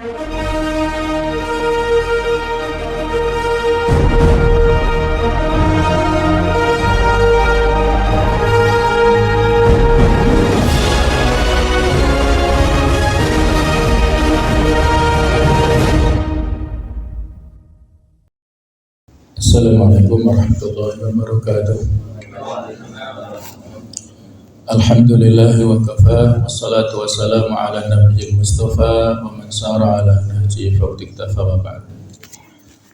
Assalamualaikum warahmatullahi wabarakatuh. Alhamdulillah wa kafa, wassalatu wassalamu ala nabiyil mustafa wa man sara ala nahji fawtiktafa wa ba'd.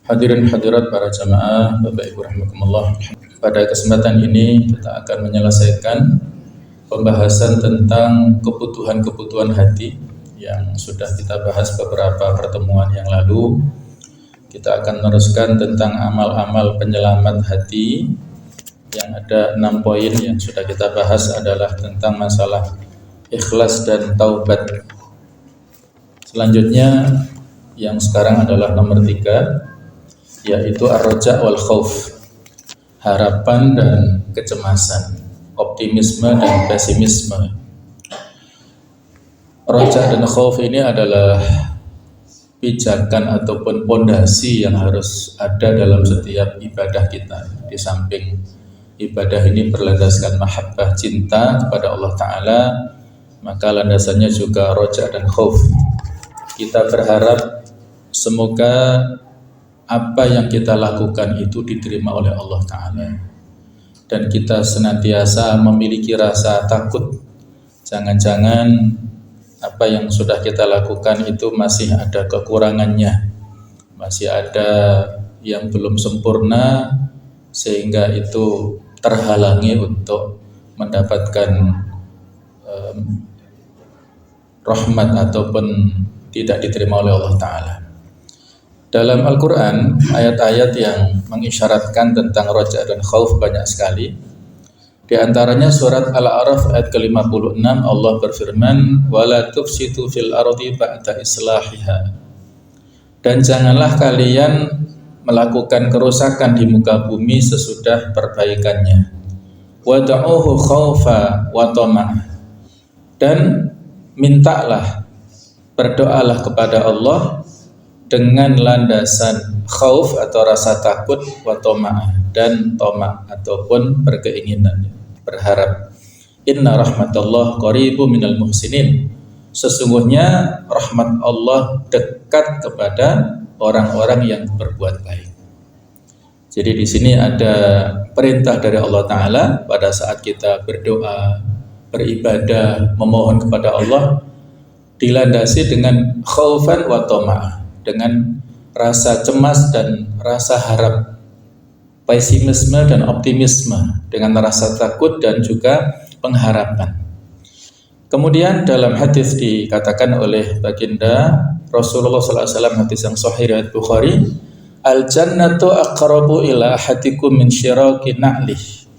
Hadirin hadirat para jamaah, Bapak Ibu rahimakumullah. Pada kesempatan ini kita akan menyelesaikan pembahasan tentang kebutuhan-kebutuhan hati yang sudah kita bahas beberapa pertemuan yang lalu. Kita akan meneruskan tentang amal-amal penyelamat hati yang ada 6 poin yang sudah kita bahas adalah tentang masalah ikhlas dan taubat. Selanjutnya yang sekarang adalah nomor 3, yaitu ar-raja wal khauf, harapan dan kecemasan, optimisme dan pesimisme. Raja dan khauf ini adalah pijakan ataupun pondasi yang harus ada dalam setiap ibadah kita. Di samping ibadah ini berlandaskan mahabbah, cinta kepada Allah Ta'ala, maka landasannya juga roja dan khauf. Kita berharap semoga apa yang kita lakukan itu diterima oleh Allah Ta'ala, dan kita senantiasa memiliki rasa takut jangan-jangan apa yang sudah kita lakukan itu masih ada kekurangannya, masih ada yang belum sempurna, sehingga itu terhalangi untuk mendapatkan rahmat ataupun tidak diterima oleh Allah Ta'ala. Dalam Al-Quran, ayat-ayat yang mengisyaratkan tentang roja dan khauf banyak sekali. Di antaranya surat Al-A'raf ayat ke-56, Allah berfirman, "Wala tufsidu fil ardi ba'da islahiha." Dan janganlah kalian melakukan kerusakan di muka bumi sesudah perbaikannya. Wad'uhu khaufa wa tama'ah. Dan mintalah, berdoalah kepada Allah dengan landasan khauf atau rasa takut, wa tama'ah dan tama' ataupun berkeinginan, berharap. Inna rahmatullah qaribu minal muhsinin. Sesungguhnya rahmat Allah dekat kepada orang-orang yang berbuat baik. Jadi di sini ada perintah dari Allah Ta'ala pada saat kita berdoa, beribadah, memohon kepada Allah, dilandasi dengan khaufan wa tama'ah, dengan rasa cemas dan rasa harap, pesimisme dan optimisme, dengan rasa takut dan juga pengharapan. Kemudian dalam hadis dikatakan oleh baginda Rasulullah SAW, hadis yang sahih riwayat Bukhari, al-jannatu aqrabu ila ahadikum min syiraki na'lih.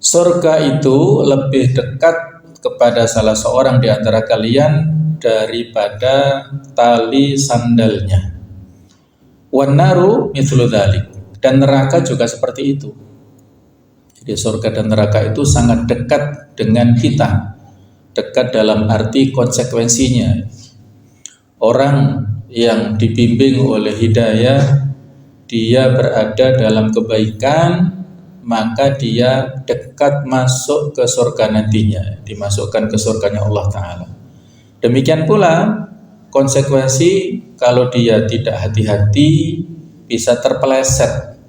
Surga itu lebih dekat kepada salah seorang di antara kalian daripada tali sandalnya. Wan naru mithlu dzalik. Dan neraka juga seperti itu. Jadi surga dan neraka itu sangat dekat dengan kita. Dekat dalam arti konsekuensinya. Orang yang dibimbing oleh hidayah, dia berada dalam kebaikan, maka dia dekat masuk ke surga nantinya, dimasukkan ke surganya Allah Ta'ala. Demikian pula konsekuensi kalau dia tidak hati-hati, bisa terpeleset,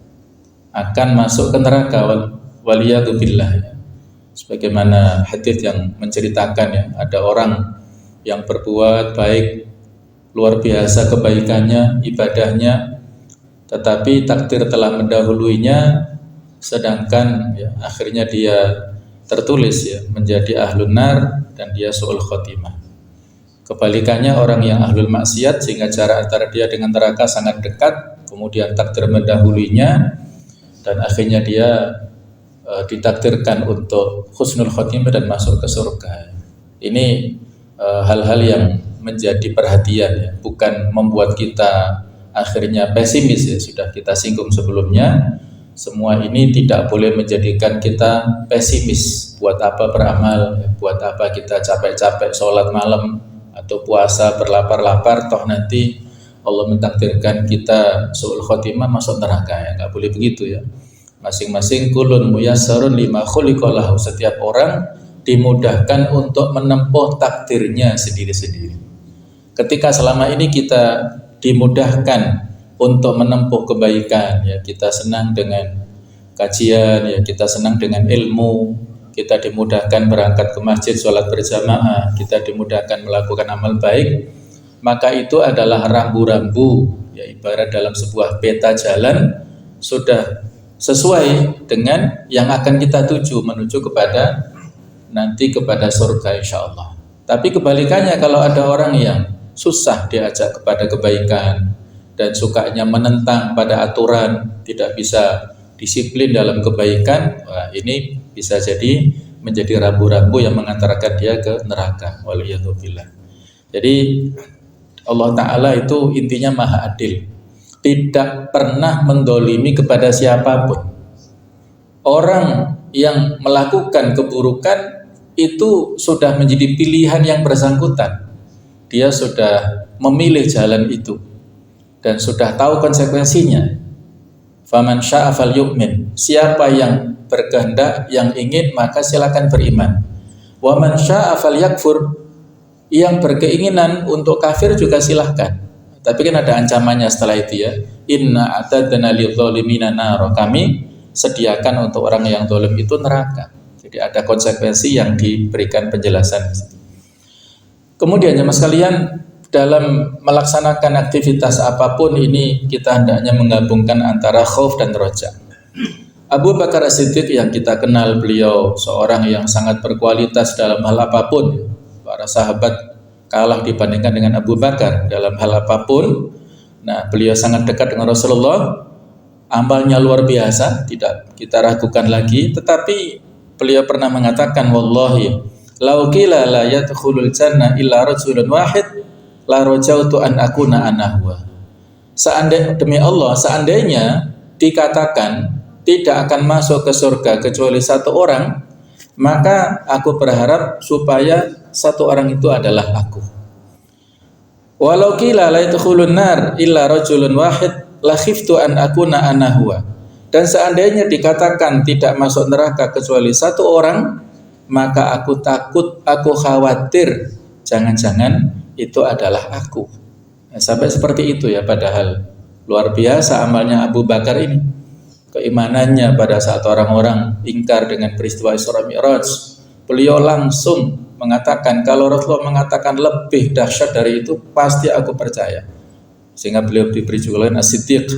akan masuk ke neraka, waliyadzubillah. Sebagaimana hadis yang menceritakan, ya, ada orang yang berbuat baik, luar biasa kebaikannya, ibadahnya, tetapi takdir telah mendahuluinya, sedangkan ya, akhirnya dia tertulis ya, menjadi ahlun nar dan dia su'ul khotimah. Kebalikannya orang yang ahlul maksiat, sehingga jarak antara dia dengan neraka sangat dekat, kemudian takdir mendahuluinya dan akhirnya dia ditakdirkan untuk husnul khotimah dan masuk ke surga. Ini hal-hal yang menjadi perhatian, ya, bukan membuat kita akhirnya pesimis, ya, sudah kita singgung sebelumnya. Semua ini tidak boleh menjadikan kita pesimis. Buat apa beramal, buat apa kita capek-capek sholat malam, atau puasa berlapar-lapar toh nanti Allah mentakdirkan kita su'ul khotimah masuk neraka, ya nggak boleh begitu ya. Masing-masing kulun muyassarun lima khuliqalahu, setiap orang dimudahkan untuk menempuh takdirnya sendiri-sendiri. Ketika selama ini kita dimudahkan untuk menempuh kebaikan, ya kita senang dengan kajian, ya kita senang dengan ilmu, kita dimudahkan berangkat ke masjid, sholat berjamaah, kita dimudahkan melakukan amal baik, maka itu adalah rambu-rambu, ya ibarat dalam sebuah peta jalan sudah sesuai dengan yang akan kita tuju, menuju kepada nanti kepada surga insya Allah. Tapi kebalikannya, kalau ada orang yang susah diajak kepada kebaikan dan sukanya menentang pada aturan, tidak bisa disiplin dalam kebaikan, wah ini bisa jadi menjadi rambu-rambu yang mengantarkan dia ke neraka. Waliyadzubillah. Jadi Allah Ta'ala itu intinya maha adil, tidak pernah mendolimi kepada siapapun. Orang yang melakukan keburukan itu sudah menjadi pilihan yang bersangkutan. Dia sudah memilih jalan itu dan sudah tahu konsekuensinya. Faman syaa falyu'min, siapa yang berkehendak, yang ingin, maka silakan beriman. Wa man syaa falyakfur, yang berkeinginan untuk kafir juga silahkan. Tapi kan ada ancamannya setelah itu ya. Inna a'tadna lidzalimina nar, kami sediakan untuk orang yang zalim itu neraka. Jadi ada konsekuensi yang diberikan penjelasan. Kemudian jemaah sekalian, dalam melaksanakan aktivitas apapun ini kita hendaknya menggabungkan antara khauf dan roja. Abu Bakar As-Siddiq yang kita kenal, beliau seorang yang sangat berkualitas dalam hal apapun. Para sahabat kalah dibandingkan dengan Abu Bakar dalam hal apapun. Nah, beliau sangat dekat dengan Rasulullah, amalnya luar biasa, tidak kita ragukan lagi. Tetapi beliau pernah mengatakan, wallahi lau qila la yadkhulul jannah illa rajulun wahid la rajautu an akuna ana huwa. Demi Allah, seandainya dikatakan tidak akan masuk ke surga kecuali satu orang, maka aku berharap supaya satu orang itu adalah aku. Walau qila la yadkhulun nar illa rajulun wahid la khiftu an akuna ana huwa. Dan seandainya dikatakan tidak masuk neraka kecuali satu orang, maka aku takut, aku khawatir jangan-jangan itu adalah aku. Nah, sampai seperti itu ya, padahal luar biasa amalnya Abu Bakar ini. Keimanannya pada saat orang-orang ingkar dengan peristiwa Isra Mi'raj, beliau langsung mengatakan, kalau Rasulullah mengatakan lebih dahsyat dari itu, pasti aku percaya. Sehingga beliau diberi julukan As-Siddiq.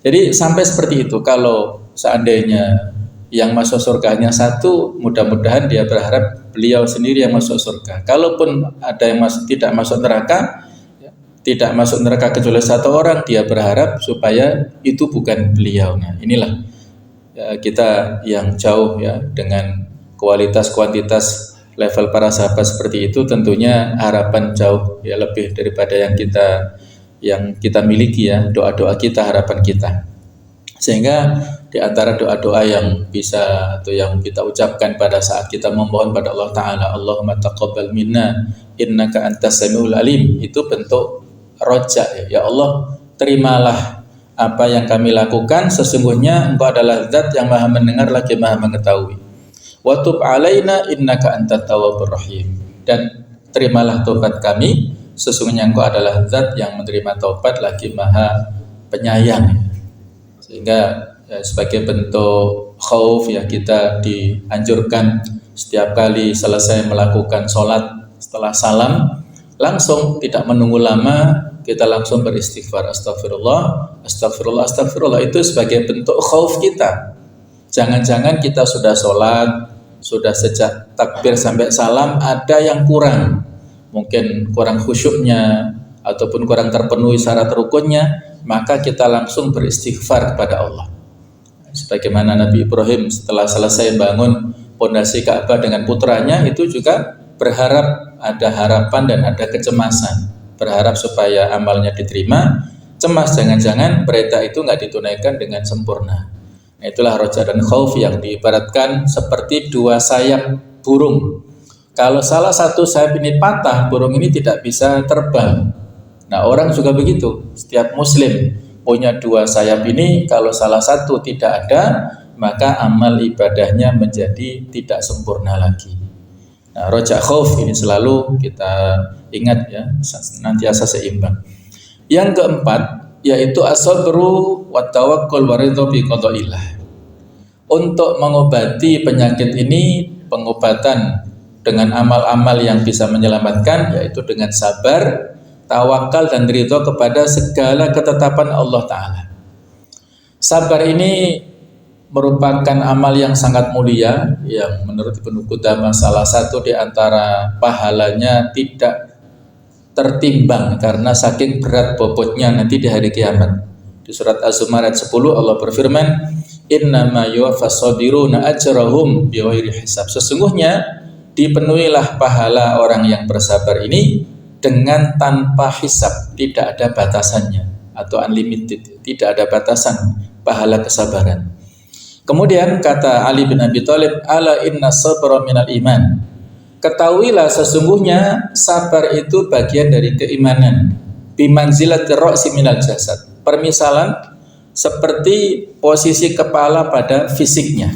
Jadi sampai seperti itu, kalau seandainya yang masuk surganya satu, mudah-mudahan dia berharap beliau sendiri yang masuk surga. Kalaupun ada yang tidak masuk neraka, tidak masuk neraka kecuali satu orang, dia berharap supaya itu bukan beliau. Nah, inilah ya, kita yang jauh ya dengan kualitas kuantitas level para sahabat seperti itu, tentunya harapan jauh ya lebih daripada yang kita miliki ya, doa-doa kita, harapan kita. Sehingga di antara doa-doa yang bisa atau yang kita ucapkan pada saat kita memohon pada Allah Ta'ala, Allahumma taqabbal minna innaka antas samiul alim, itu bentuk roja ya. Ya Allah, terimalah apa yang kami lakukan, sesungguhnya Engkau adalah zat yang maha mendengar lagi maha mengetahui. Wa tub alaina innaka antat tawwabur rahim, dan terimalah taubat kami, sesungguhnya Engkau adalah zat yang menerima taubat lagi maha penyayang. Sehingga ya, sebagai bentuk khauf ya, kita dianjurkan setiap kali selesai melakukan sholat, setelah salam langsung tidak menunggu lama, kita langsung beristighfar, astagfirullah, astagfirullah, astagfirullah. Itu sebagai bentuk khauf kita. Jangan-jangan kita sudah sholat, sudah sejak takbir sampai salam ada yang kurang, mungkin kurang khusyuknya ataupun kurang terpenuhi syarat rukunnya, maka kita langsung beristighfar kepada Allah. Sebagaimana Nabi Ibrahim setelah selesai bangun pondasi Ka'bah dengan putranya, itu juga berharap, ada harapan dan ada kecemasan, berharap supaya amalnya diterima, cemas jangan-jangan perintah itu nggak ditunaikan dengan sempurna. Nah, itulah roja dan khauf yang diibaratkan seperti dua sayap burung. Kalau salah satu sayap ini patah, burung ini tidak bisa terbang. Nah, orang juga begitu. Setiap muslim punya dua sayap ini, kalau salah satu tidak ada, maka amal ibadahnya menjadi tidak sempurna lagi. Nah, roja khauf ini selalu kita ingat ya, senantiasa seimbang. Yang keempat yaitu as-sabru wa tawakkul wa ridha bi qadaillah. Untuk mengobati penyakit ini, pengobatan dengan amal-amal yang bisa menyelamatkan yaitu dengan sabar, tawakal dan ridha kepada segala ketetapan Allah Ta'ala. Sabar ini merupakan amal yang sangat mulia yang menurut Ibnu Qudamah salah satu di antara pahalanya tidak tertimbang karena saking berat bobotnya nanti di hari kiamat. Di surat Az-Zumar ayat 10 Allah berfirman, "Innama yuwaffas sabiruna ajrahum bighairi hisab." Sesungguhnya dipenuhilah pahala orang yang bersabar ini dengan tanpa hisab, tidak ada batasannya atau unlimited, tidak ada batasan pahala kesabaran. Kemudian kata Ali bin Abi Thalib, ala inna sabra minal iman. Ketahuilah sesungguhnya sabar itu bagian dari keimanan. Bimanzilati ra'si minal jasad. Permisalan seperti posisi kepala pada fisiknya.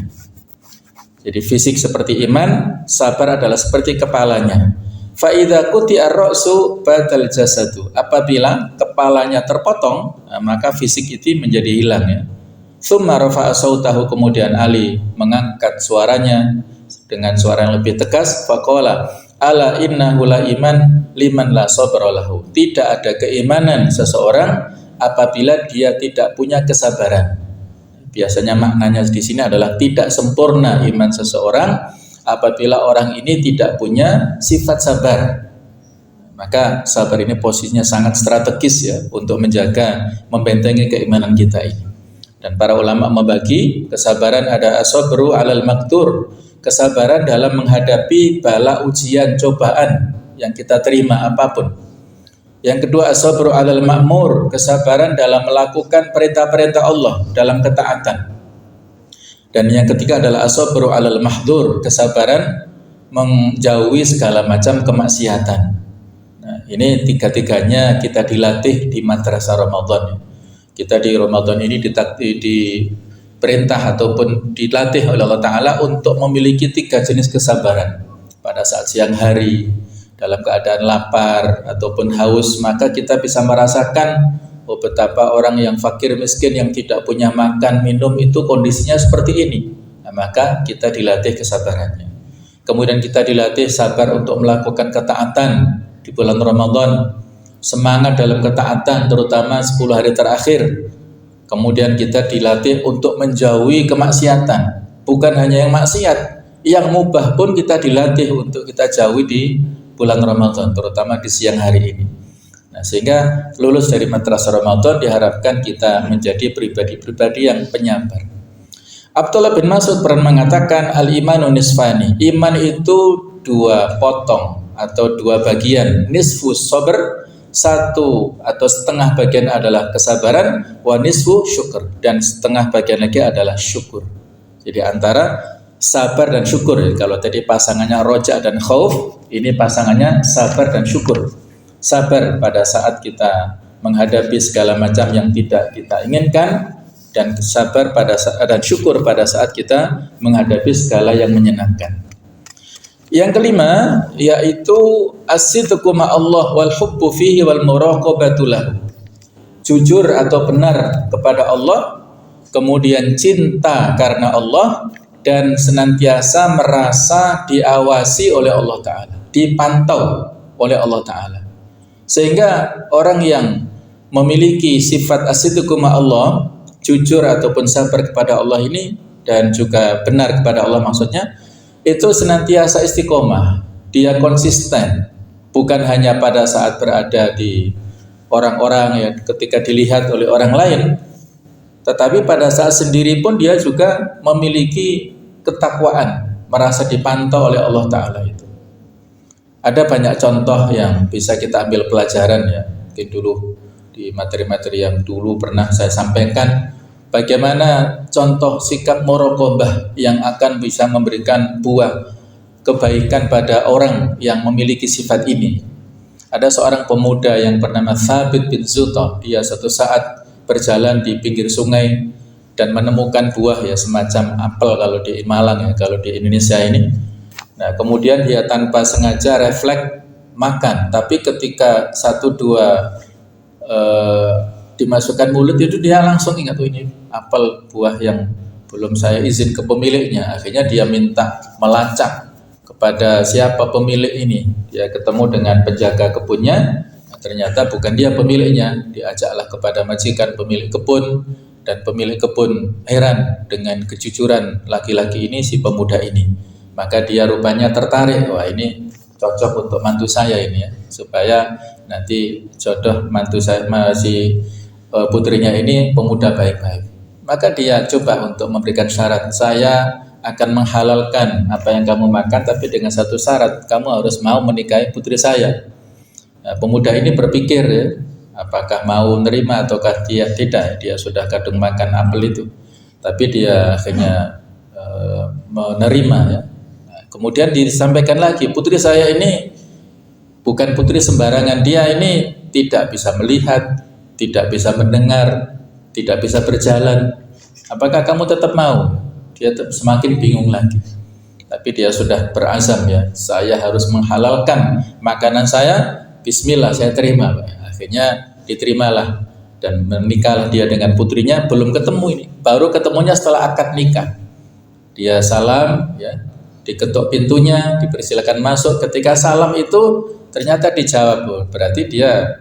Jadi fisik seperti iman, sabar adalah seperti kepalanya. Fa idza quti'a ar-ra'su batal jasadu. Apabila kepalanya terpotong, maka fisik itu menjadi hilang ya. Tsumma rafa'a sautahu, kemudian Ali mengangkat suaranya dengan suara yang lebih tegas, faqala ala innahu la iman liman la sabra lahu. Tidak ada keimanan seseorang apabila dia tidak punya kesabaran. Biasanya maknanya di sini adalah tidak sempurna iman seseorang apabila orang ini tidak punya sifat sabar. Maka sabar ini posisinya sangat strategis ya untuk menjaga, membentengi keimanan kita ini. Dan para ulama membagi kesabaran ada as-sabru 'alal maktur, kesabaran dalam menghadapi bala ujian cobaan yang kita terima apapun. Yang kedua as-sabru 'alal ma'mur, kesabaran dalam melakukan perintah-perintah Allah dalam ketaatan. Dan yang ketiga adalah as-sabru 'alal mahdzur, kesabaran menjauhi segala macam kemaksiatan. Nah, ini tiga-tiganya kita dilatih di madrasah Ramadan. Kita di Ramadan ini diperintah ataupun dilatih oleh Allah Ta'ala untuk memiliki 3 jenis kesabaran. Pada saat siang hari, dalam keadaan lapar ataupun haus, maka kita bisa merasakan betapa orang yang fakir miskin yang tidak punya makan, minum itu kondisinya seperti ini. Nah, maka kita dilatih kesabarannya. Kemudian kita dilatih sabar untuk melakukan ketaatan di bulan Ramadan. Semangat dalam ketaatan terutama 10 hari terakhir. Kemudian kita dilatih untuk menjauhi kemaksiatan. Bukan hanya yang maksiat, yang mubah pun kita dilatih untuk kita jauhi di bulan Ramadan, terutama di siang hari ini. Nah, sehingga lulus dari madrasah Ramadan diharapkan kita menjadi pribadi-pribadi yang penyabar. Abdullah bin Mas'ud pernah mengatakan al-imanu nisfani. Iman itu 2 potong atau 2 bagian. Nisfu sabr, 1 atau setengah bagian adalah kesabaran, wa nisfu syukur, dan setengah bagian lagi adalah syukur. Jadi antara sabar dan syukur. Kalau tadi pasangannya roja dan khauf, ini pasangannya sabar dan syukur. Sabar pada saat kita menghadapi segala macam yang tidak kita inginkan, dan sabar pada saat, dan syukur pada saat kita menghadapi segala yang menyenangkan. Yang kelima yaitu as-sidqu ma'allah wal hubbu fihi wal muraqabatu lahu. Jujur atau benar kepada Allah, kemudian cinta karena Allah, dan senantiasa merasa diawasi oleh Allah Ta'ala, dipantau oleh Allah Ta'ala. Sehingga orang yang memiliki sifat as-sidqu ma'allah, jujur ataupun sabar kepada Allah ini, dan juga benar kepada Allah maksudnya, itu senantiasa istiqomah, dia konsisten, bukan hanya pada saat berada di orang-orang ya, ketika dilihat oleh orang lain, tetapi pada saat sendiri pun dia juga memiliki ketakwaan, merasa dipantau oleh Allah Ta'ala itu. Ada banyak contoh yang bisa kita ambil pelajaran ya, mungkin dulu di materi-materi yang dulu pernah saya sampaikan, bagaimana contoh sikap muraqabah yang akan bisa memberikan buah kebaikan pada orang yang memiliki sifat ini. Ada seorang pemuda yang bernama Thabit bin Zuta. Dia suatu saat berjalan di pinggir sungai dan menemukan buah ya semacam apel kalau di Malang ya, kalau di Indonesia ini. Nah, kemudian dia tanpa sengaja refleks makan, tapi ketika 1-2 dimasukkan mulut itu dia langsung ingat, oh ini apel buah yang belum saya izin ke pemiliknya. Akhirnya dia minta melacak kepada siapa pemilik ini. Dia ketemu dengan penjaga kebunnya, ternyata bukan dia pemiliknya. Diajaklah kepada majikan pemilik kebun, dan pemilik kebun heran dengan kejujuran laki-laki ini, si pemuda ini. Maka dia rupanya tertarik, wah ini cocok untuk mantu saya ini ya, supaya nanti jodoh mantu saya, si putrinya ini pemuda baik-baik. Maka dia coba untuk memberikan syarat, saya akan menghalalkan apa yang kamu makan, tapi dengan satu syarat, kamu harus mau menikahi putri saya. Nah, pemuda ini berpikir ya, apakah mau menerima ataukah dia tidak. Dia sudah kadung makan apel itu, tapi dia akhirnya menerima ya. Nah, kemudian disampaikan lagi, putri saya ini bukan putri sembarangan, dia ini tidak bisa melihat, tidak bisa mendengar, tidak bisa berjalan. Apakah kamu tetap mau? Dia semakin bingung lagi. Tapi dia sudah berazam ya, saya harus menghalalkan makanan saya, bismillah saya terima. Akhirnya diterimalah dan menikahlah dia dengan putrinya. Belum ketemu ini, baru ketemunya setelah akad nikah. Dia salam ya, diketuk pintunya, dipersilakan masuk. Ketika salam itu ternyata dijawab, berarti dia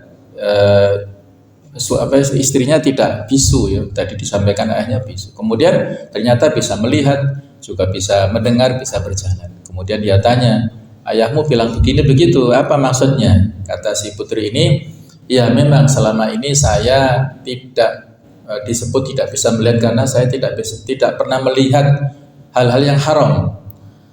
istrinya tidak bisu ya, tadi disampaikan ayahnya bisu. Kemudian ternyata bisa melihat, juga bisa mendengar, bisa berjalan. Kemudian dia tanya, ayahmu bilang begini begitu, apa maksudnya? Kata si putri ini, ya memang selama ini saya tidak disebut tidak bisa melihat karena saya tidak pernah melihat hal-hal yang haram.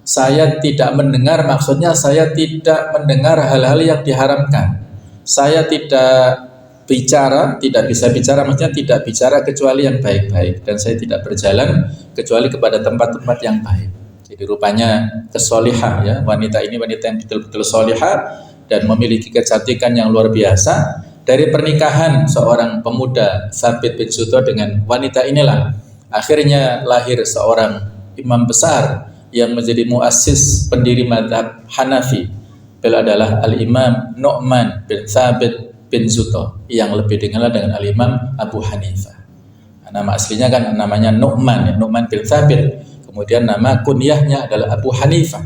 Saya tidak mendengar, maksudnya saya tidak mendengar hal-hal yang diharamkan. Saya tidak bisa bicara, maksudnya tidak bicara kecuali yang baik-baik, dan saya tidak berjalan kecuali kepada tempat-tempat yang baik. Jadi rupanya kesolihah ya, wanita ini wanita yang betul-betul solihah dan memiliki kecantikan yang luar biasa. Dari pernikahan seorang pemuda Thabit bin Zuta dengan wanita inilah akhirnya lahir seorang imam besar yang menjadi muassis pendiri mazhab Hanafi. Beliau adalah Al-Imam Nu'man bin Thabit bin Zuta, yang lebih dikenal dengan Al-Imam Abu Hanifah. Nama aslinya kan namanya Nu'man ya, Nu'man bin Thabit. Kemudian nama kunyahnya adalah Abu Hanifah.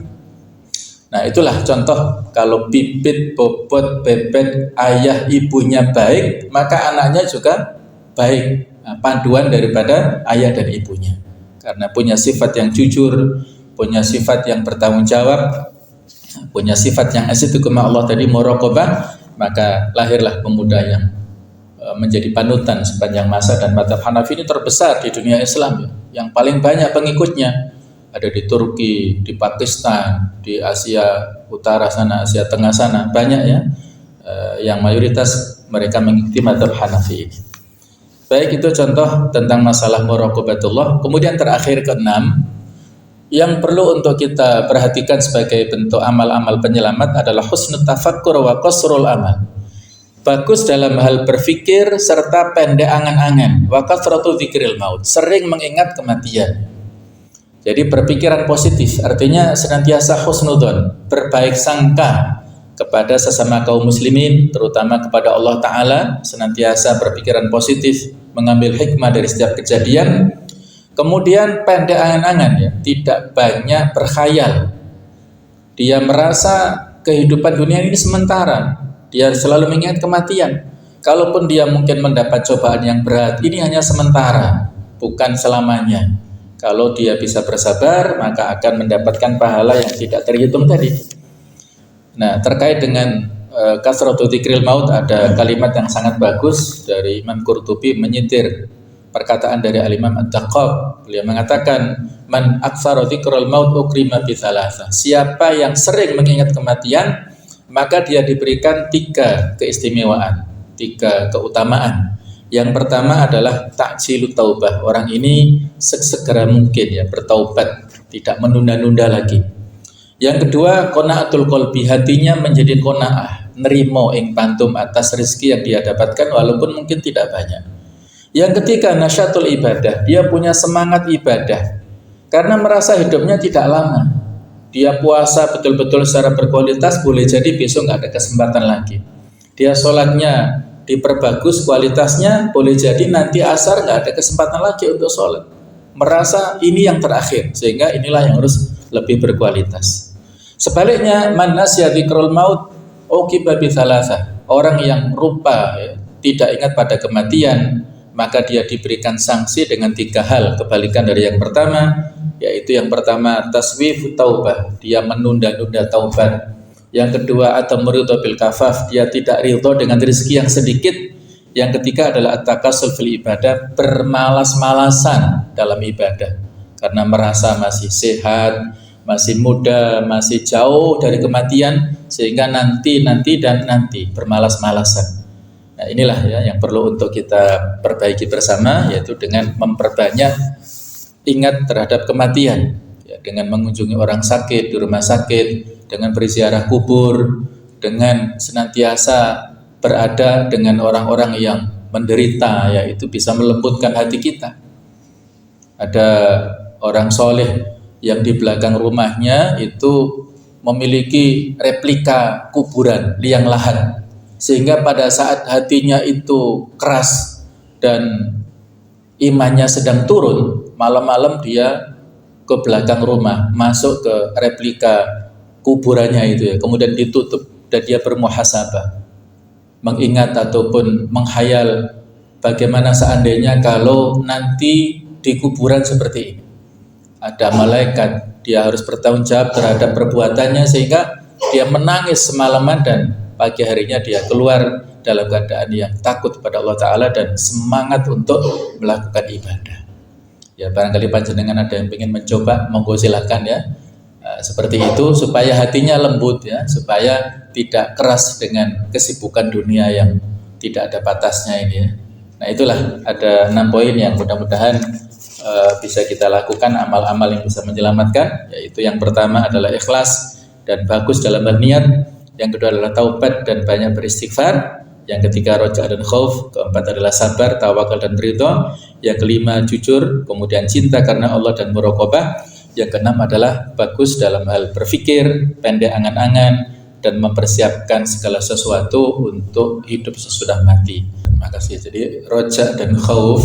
Nah, itulah contoh kalau bibit, bobot, bebek ayah ibunya baik, maka anaknya juga baik. Nah, panduan daripada ayah dan ibunya. Karena punya sifat yang jujur, punya sifat yang bertanggung jawab, punya sifat yang asyidqu Allah tadi, muraqabah, maka lahirlah pemuda yang menjadi panutan sepanjang masa. Dan mazhab Hanafi ini terbesar di dunia Islam ya. Yang paling banyak pengikutnya ada di Turki, di Pakistan, di Asia Utara sana, Asia Tengah sana, banyak ya. Yang mayoritas mereka mengikuti mazhab Hanafi ini. Baik, itu contoh tentang masalah muraqabatullah. Kemudian terakhir keenam, yang perlu untuk kita perhatikan sebagai bentuk amal-amal penyelamat adalah husnul tafakkur wa qasrul amal. Bagus dalam hal berfikir serta pendek angan-angan. Wa kasratu dzikril maut, sering mengingat kematian. Jadi berpikiran positif, artinya senantiasa husnudzon, berbaik sangka kepada sesama kaum muslimin, terutama kepada Allah Ta'ala, senantiasa berpikiran positif, mengambil hikmah dari setiap kejadian. Kemudian pendek angan-angan ya, tidak banyak berkhayal. Dia merasa kehidupan dunia ini sementara. Dia selalu mengingat kematian. Kalaupun dia mungkin mendapat cobaan yang berat, ini hanya sementara, bukan selamanya. Kalau dia bisa bersabar, maka akan mendapatkan pahala yang tidak terhitung tadi. Nah, terkait dengan kasratu dzikril maut, ada kalimat yang sangat bagus dari Imam Qurtubi menyitir perkataan dari Al-Imam Ad-Daqqaq. Beliau mengatakan, man aktsara dzikrul maut ukrima bi tsalatsa. Siapa yang sering mengingat kematian, maka dia diberikan 3 keistimewaan, 3 keutamaan. Yang pertama adalah ta'jilut taubah. Orang ini segera mungkin ya bertaubat, tidak menunda-nunda lagi. Yang kedua, qanaatul qalbi, hatinya menjadi qanaah, nerimo ing pantum atas rezeki yang dia dapatkan walaupun mungkin tidak banyak. Yang ketiga, nasyatul ibadah, dia punya semangat ibadah karena merasa hidupnya tidak lama. Dia puasa betul-betul secara berkualitas, boleh jadi besok nggak ada kesempatan lagi. Dia sholatnya diperbagus kualitasnya, boleh jadi nanti asar nggak ada kesempatan lagi untuk sholat. Merasa ini yang terakhir, sehingga inilah yang harus lebih berkualitas. Sebaliknya, man nasya dzikrul maut uqiba bi thalatha. Orang yang lupa, tidak ingat pada kematian, maka dia diberikan sanksi dengan 3 hal, kebalikan dari yang pertama, yaitu yang pertama taswif taubah, dia menunda-nunda taubat. Yang kedua at-tamridu bil kafaf, dia tidak ridho dengan rezeki yang sedikit. Yang ketiga adalah at-takassul fil ibadah, bermalas-malasan dalam ibadah karena merasa masih sehat, masih muda, masih jauh dari kematian, sehingga nanti bermalas-malasan. Nah, inilah ya yang perlu untuk kita perbaiki bersama, yaitu dengan memperbanyak ingat terhadap kematian, ya, dengan mengunjungi orang sakit di rumah sakit, dengan berziarah kubur, dengan senantiasa berada dengan orang-orang yang menderita, ya, itu bisa melembutkan hati kita. Ada orang soleh yang di belakang rumahnya itu memiliki replika kuburan liang lahat, sehingga pada saat hatinya itu keras dan imannya sedang turun, malam-malam dia ke belakang rumah, masuk ke replika kuburannya itu, ya, kemudian ditutup dan dia bermuhasabah, mengingat ataupun menghayal bagaimana seandainya kalau nanti di kuburan seperti ini ada malaikat, dia harus bertanggung jawab terhadap perbuatannya, sehingga dia menangis semalaman dan pagi harinya dia keluar dalam keadaan yang takut kepada Allah Ta'ala dan semangat untuk melakukan ibadah. Ya, barangkali panjenengan ada yang ingin mencoba, monggo silakan ya. Seperti itu supaya hatinya lembut ya, supaya tidak keras dengan kesibukan dunia yang tidak ada batasnya ini ya. Nah, itulah ada 6 poin yang mudah-mudahan bisa kita lakukan, amal-amal yang bisa menyelamatkan, yaitu yang pertama adalah ikhlas dan bagus dalam berniat, yang kedua adalah taubat dan banyak beristighfar, yang ketiga roja dan khauf, keempat adalah sabar, tawakal dan ridho, yang kelima jujur, kemudian cinta karena Allah dan muraqabah, yang keenam adalah bagus dalam hal berpikir, pendek angan-angan, dan mempersiapkan segala sesuatu untuk hidup sesudah mati. Terima kasih. Jadi roja dan khauf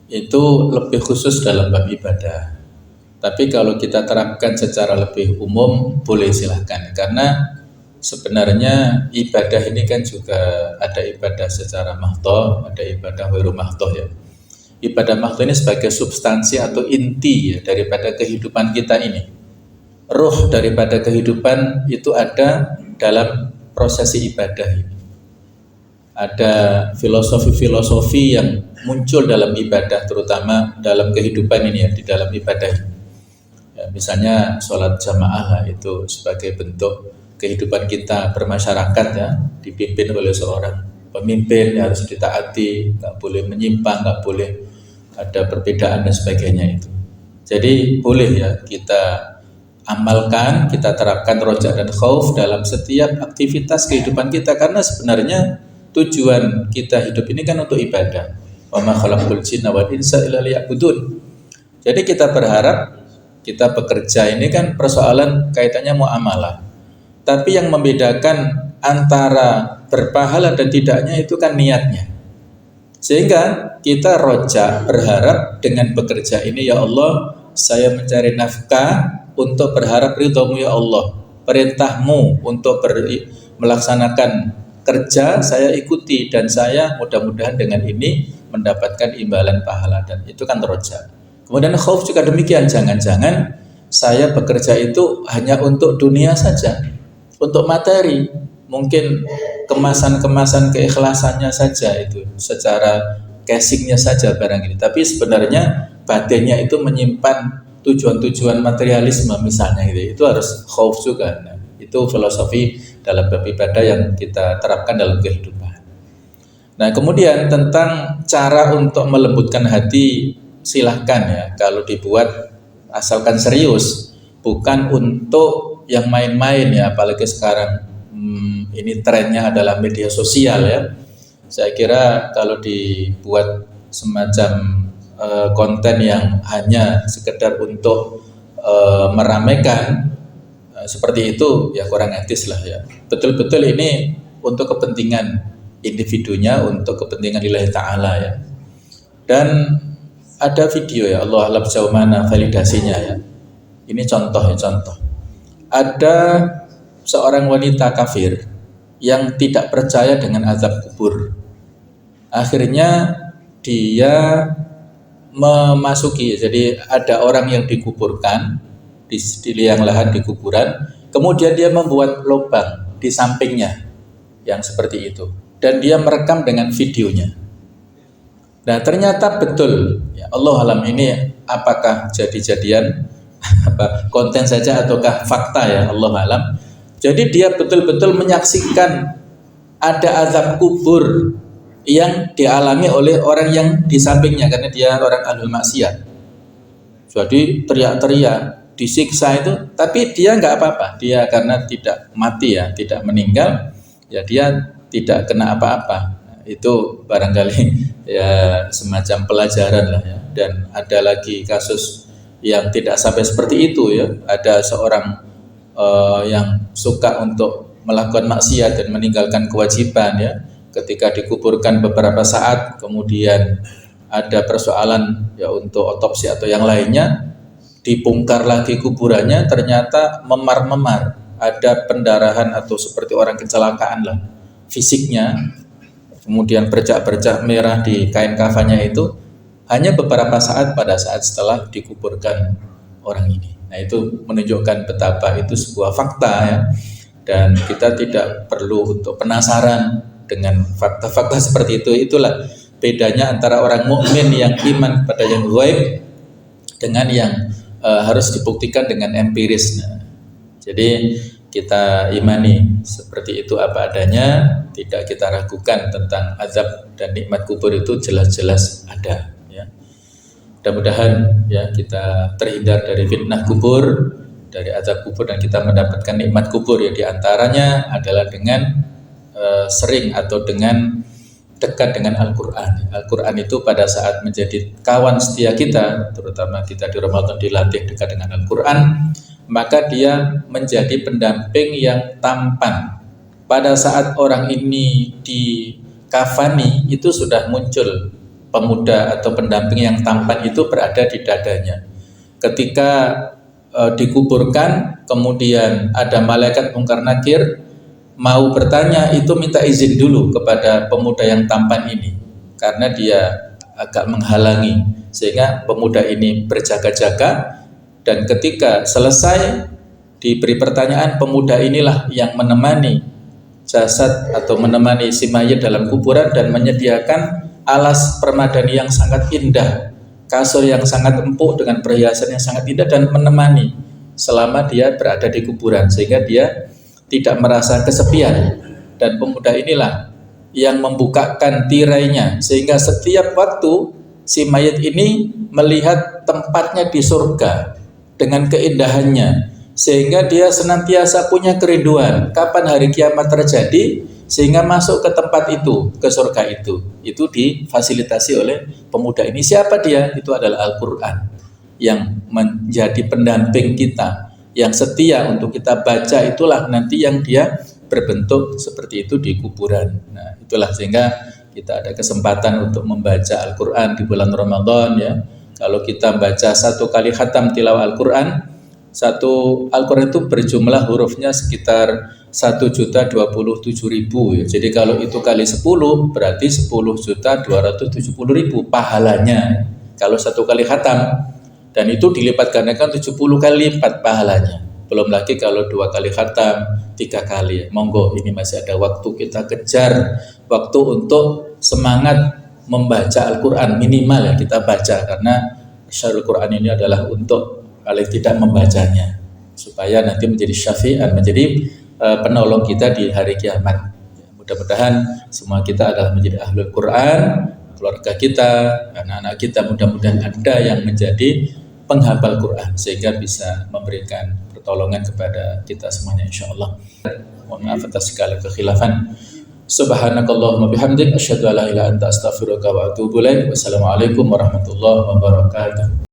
itu lebih khusus dalam bab ibadah. Tapi kalau kita terapkan secara lebih umum, boleh silahkan. Karena sebenarnya ibadah ini kan juga ada ibadah secara mahdoh, ada ibadah wiru mahdoh ya. Ibadah mahdoh ini sebagai substansi atau inti ya, daripada kehidupan kita ini. Ruh daripada kehidupan itu ada dalam prosesi ibadah ini. Ada filosofi-filosofi yang muncul dalam ibadah, terutama dalam kehidupan ini ya, di dalam ibadah ini. Ya, misalnya sholat jamaah lah, itu sebagai bentuk kehidupan kita bermasyarakat ya, dipimpin oleh seorang pemimpin, ya, harus ditaati, nggak boleh menyimpang, nggak boleh ada perbedaan dan sebagainya itu. Jadi boleh ya kita amalkan, kita terapkan roja dan khauf dalam setiap aktivitas kehidupan kita, karena sebenarnya tujuan kita hidup ini kan untuk ibadah. Wa ma khalaqul jinna wal insa illa liya'budun. Jadi kita berharap kita bekerja ini kan persoalan kaitannya muamalah. Tapi yang membedakan antara berpahala dan tidaknya itu kan niatnya. Sehingga kita roja, berharap dengan bekerja ini, ya Allah, saya mencari nafkah untuk berharap ridhomu ya Allah. Perintahmu untuk melaksanakan kerja saya ikuti, dan saya mudah-mudahan dengan ini mendapatkan imbalan pahala, dan itu kan roja. Kemudian khauf juga demikian, jangan-jangan saya bekerja itu hanya untuk dunia saja, untuk materi, mungkin kemasan-kemasan keikhlasannya saja, itu secara casingnya saja barang ini, tapi sebenarnya batinnya itu menyimpan tujuan-tujuan materialisme misalnya, itu harus khauf juga. Nah, itu filosofi dalam bab ibadah yang kita terapkan dalam kehidupan. Nah, kemudian tentang cara untuk melembutkan hati, silahkan ya, kalau dibuat asalkan serius, bukan untuk yang main-main ya, apalagi sekarang ini trennya adalah media sosial ya. Saya kira kalau dibuat semacam konten yang hanya sekedar untuk meramaikan seperti itu ya kurang etis lah ya. Betul-betul ini untuk kepentingan individunya, untuk kepentingan lillahi ta'ala ya. Dan ada video ya, Allah alam sejauh mana validasinya ya. Ini contoh ya, contoh. Ada seorang wanita kafir yang tidak percaya dengan azab kubur. Akhirnya dia memasuki, jadi ada orang yang dikuburkan di liang lahat di kuburan, kemudian dia membuat lubang di sampingnya yang seperti itu, dan dia merekam dengan videonya. Nah ternyata betul ya, Allah alam ini apakah jadi-jadian apa konten saja ataukah fakta ya, Allah alam. Jadi dia betul-betul menyaksikan ada azab kubur yang dialami oleh orang yang di sampingnya, karena dia orang ahlul maksiat. Jadi teriak-teriak, disiksa itu, tapi dia nggak apa-apa. Dia karena tidak mati ya, tidak meninggal, ya dia tidak kena apa-apa. Nah, itu barangkali ya semacam pelajaran lah ya. Dan ada lagi kasus yang tidak sampai seperti itu ya. Ada seorang yang suka untuk melakukan maksiat dan meninggalkan kewajiban ya. Ketika dikuburkan beberapa saat, kemudian ada persoalan ya untuk otopsi atau yang lainnya, dibongkar lagi kuburannya, ternyata memar-memar, ada pendarahan atau seperti orang kecelakaan lah fisiknya, kemudian bercak-bercak merah di kain kafannya itu hanya beberapa saat pada saat setelah dikuburkan orang ini. Nah itu menunjukkan betapa itu sebuah fakta ya, dan kita tidak perlu untuk penasaran dengan fakta-fakta seperti itu. Itulah bedanya antara orang mukmin yang iman pada yang gaib dengan yang harus dibuktikan dengan empiris. Nah, jadi kita imani seperti itu apa adanya, tidak kita ragukan tentang azab dan nikmat kubur itu jelas-jelas ada. Ya. Mudah-mudahan ya kita terhindar dari fitnah kubur, dari azab kubur, dan kita mendapatkan nikmat kubur ya, diantaranya adalah dengan sering atau dengan dekat dengan Al-Quran. Al-Quran itu pada saat menjadi kawan setia kita, terutama kita di Ramadan dilatih dekat dengan Al-Quran, maka dia menjadi pendamping yang tampan. Pada saat orang ini dikafani, itu sudah muncul pemuda atau pendamping yang tampan itu berada di dadanya. Ketika dikuburkan, kemudian ada malaikat mungkar nakir mau bertanya, itu minta izin dulu kepada pemuda yang tampan ini, karena dia agak menghalangi, sehingga pemuda ini berjaga-jaga, dan ketika selesai diberi pertanyaan, pemuda inilah yang menemani jasad atau menemani si mayit dalam kuburan dan menyediakan alas permadani yang sangat indah, kasur yang sangat empuk dengan perhiasan yang sangat indah, dan menemani selama dia berada di kuburan, sehingga dia tidak merasa kesepian. Dan pemuda inilah yang membukakan tirainya, sehingga setiap waktu si mayit ini melihat tempatnya di surga dengan keindahannya, sehingga dia senantiasa punya kerinduan kapan hari kiamat terjadi, sehingga masuk ke tempat itu, ke surga itu difasilitasi oleh pemuda ini. Siapa dia? Itu adalah Al-Quran yang menjadi pendamping kita, yang setia untuk kita baca. Itulah nanti yang dia berbentuk seperti itu di kuburan. Nah itulah sehingga kita ada kesempatan untuk membaca Al-Quran di bulan Ramadan ya. Kalau kita baca 1 kali khatam tilawah Al-Quran, satu Al-Quran itu berjumlah hurufnya sekitar 1.027.000 ya. Jadi kalau itu kali 10 berarti 10.270.000 pahalanya kalau 1 kali khatam. Dan itu dilipat gandakan 70 kali lipat pahalanya. Belum lagi kalau 2 kali khatam, 3 kali. Monggo, ini masih ada waktu, kita kejar waktu untuk semangat membaca Al-Quran. Minimal ya kita baca, karena Syahrul Quran ini adalah untuk paling tidak membacanya, supaya nanti menjadi syafi'an, menjadi penolong kita di hari kiamat. Mudah-mudahan semua kita adalah menjadi ahlul Quran, keluarga kita, anak-anak kita, mudah-mudahan ada yang menjadi penghafal Quran sehingga bisa memberikan pertolongan kepada kita semuanya insyaallah. Mohon maaf atas segala kekhilafan. Subhanakallahumma bihamdik asyhadu an la ilaha illa anta astaghfiruka wa atubu ilaik. Wassalamualaikum warahmatullahi wabarakatuh.